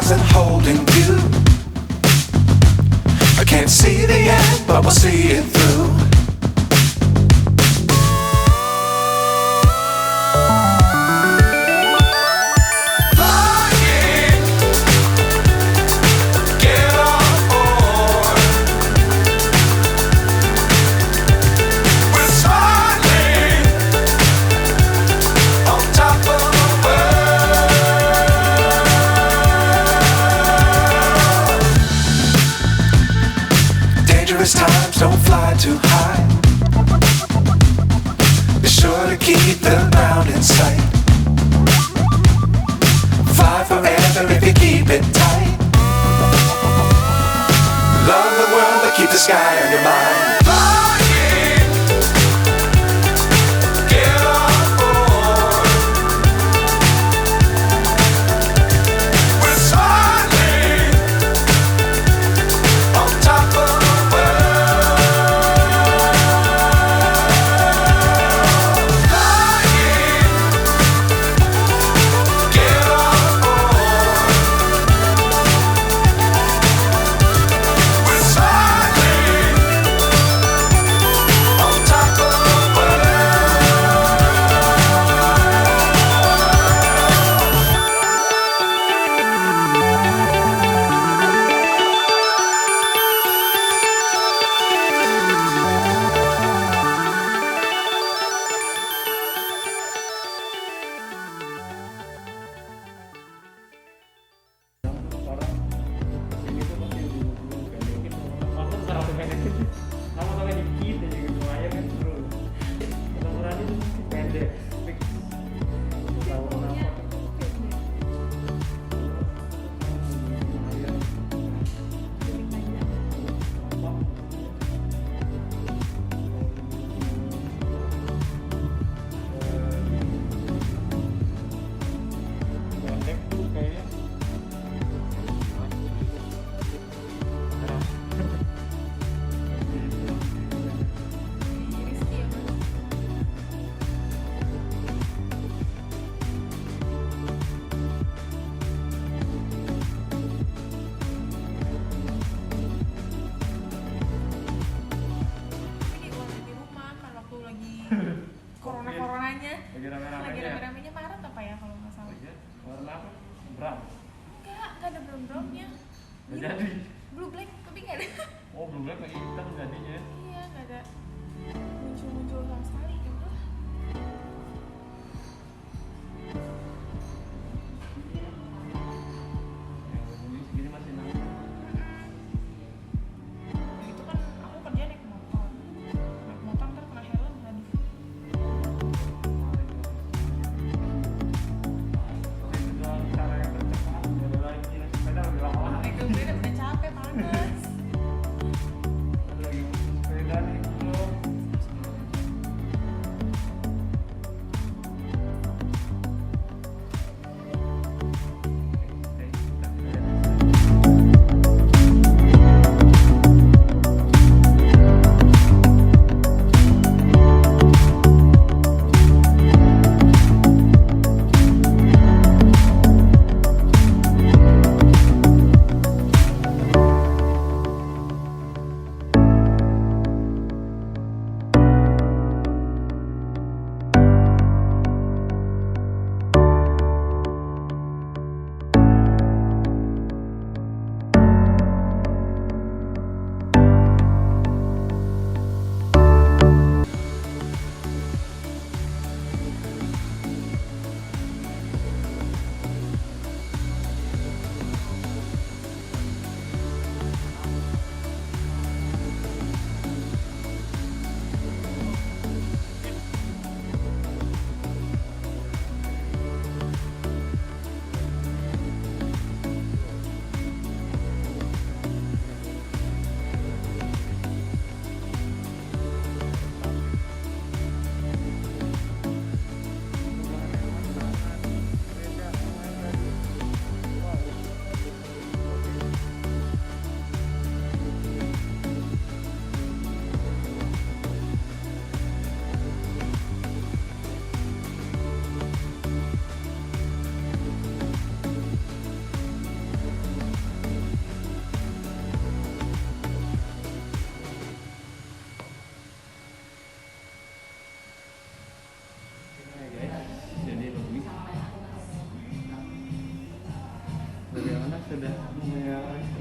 wasn't holding you. I can't see the end, but we'll see it through. Times don't fly too high. Be sure to keep the ground in sight. Fly forever if you keep it tight. Love the world but keep the sky on your mind. Lagi rame-ramenya Maret apa ya kalau nggak salah? Warna apa? Brown? Nggak ada brown-brownnya. Nggak jadi? Blue black tapi nggak ada. Oh, blue black kayak hitam jadinya. Iya, nggak ada muncul-muncul sama sekali gitu. Segini masih nangis. Itu kan aku kerja naik motor. Naik motor ntar kena helm tadi. Cara yang tercepat, ada lagi naik sepeda lebih lama. Naik sepeda udah capek panas. Ada lagi sepeda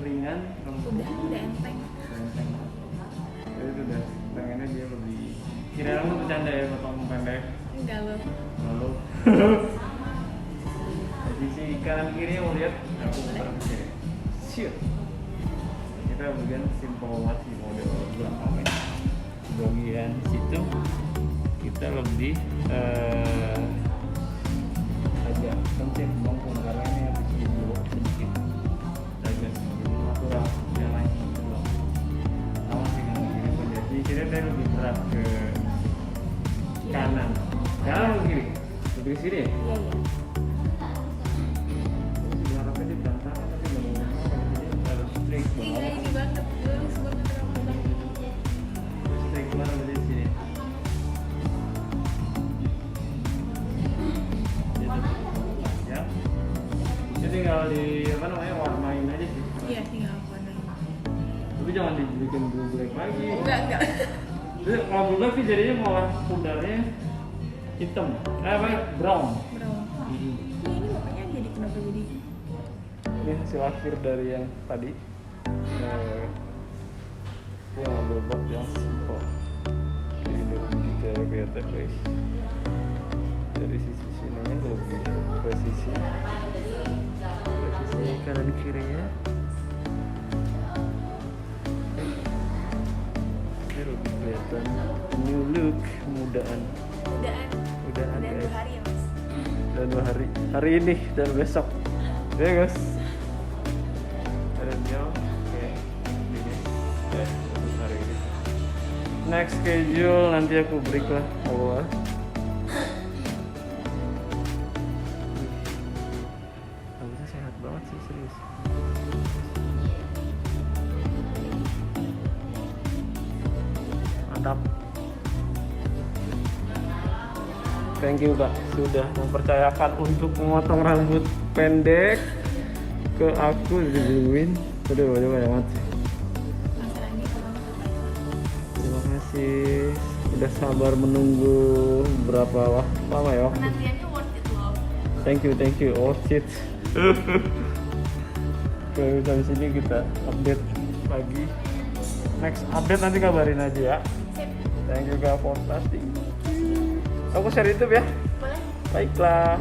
ringan, Udah enteng. enteng. Jadi itu udah pengennya dia lebih. Kira-kira lu bercanda ya potong pendek. Enggak loh. Lalu di sisi kanan kiri mau lihat aku putar ke kiri. Siap. Kita bagian simple banget sih model belakangnya. Bagian situ kita lebih agak kencet bangkung karena ini habis dulu sedikit agak natural yang lain dulu sama sih kanan kiri saja. Di kiri saya lebih berat ke kanan. Kanan atau kiri? Lebih ke sini ya? Iya iya. Harapnya di berantakan tapi ngomong-ngomong jadi harus strict Iya banget. ini banget. Lurus banget rambutnya. Harus strict banget di sini. Ya. Jadi tinggal di apa namanya warnain aja sih. Iya tinggal warnain. Tapi jangan dibikin blue black lagi. Enggak. Jadi kalau blue black sih jadinya malah pudarnya hitam. Apa? Brown. Brown. Ini makanya jadi kenapa jadi Ini hasil akhir dari yang tadi. Yang ambil bak yang simple. Ini lebih detail kelihatan guys. Dari sisi sininya lebih presisi. Presisi kanan kirinya. Ini lebih kelihatan new look, mudaan. mudaan. Mudaan Dan 2 guys. hari ya mas. Dan 2 hari. Hari ini dan besok. Ya guys. Dan jam. Oke. Ini. Ya, untuk hari ini. Next schedule nanti aku break lah awal. Rambutnya sehat banget sih serius. Mantap. Thank you Kak sudah mempercayakan untuk memotong rambut pendek ke aku dibuluin. Udah banyak banget sih. Masalahnya kalau Terima kasih udah sabar menunggu berapa waktu lama ya waktu. penantiannya worth it loh. Thank you. Oh shit. Oke, dari sini kita update lagi. Next update nanti kabarin aja ya. Sip. Thank you Kak for trusting. Aku share YouTube ya. Boleh. Baiklah.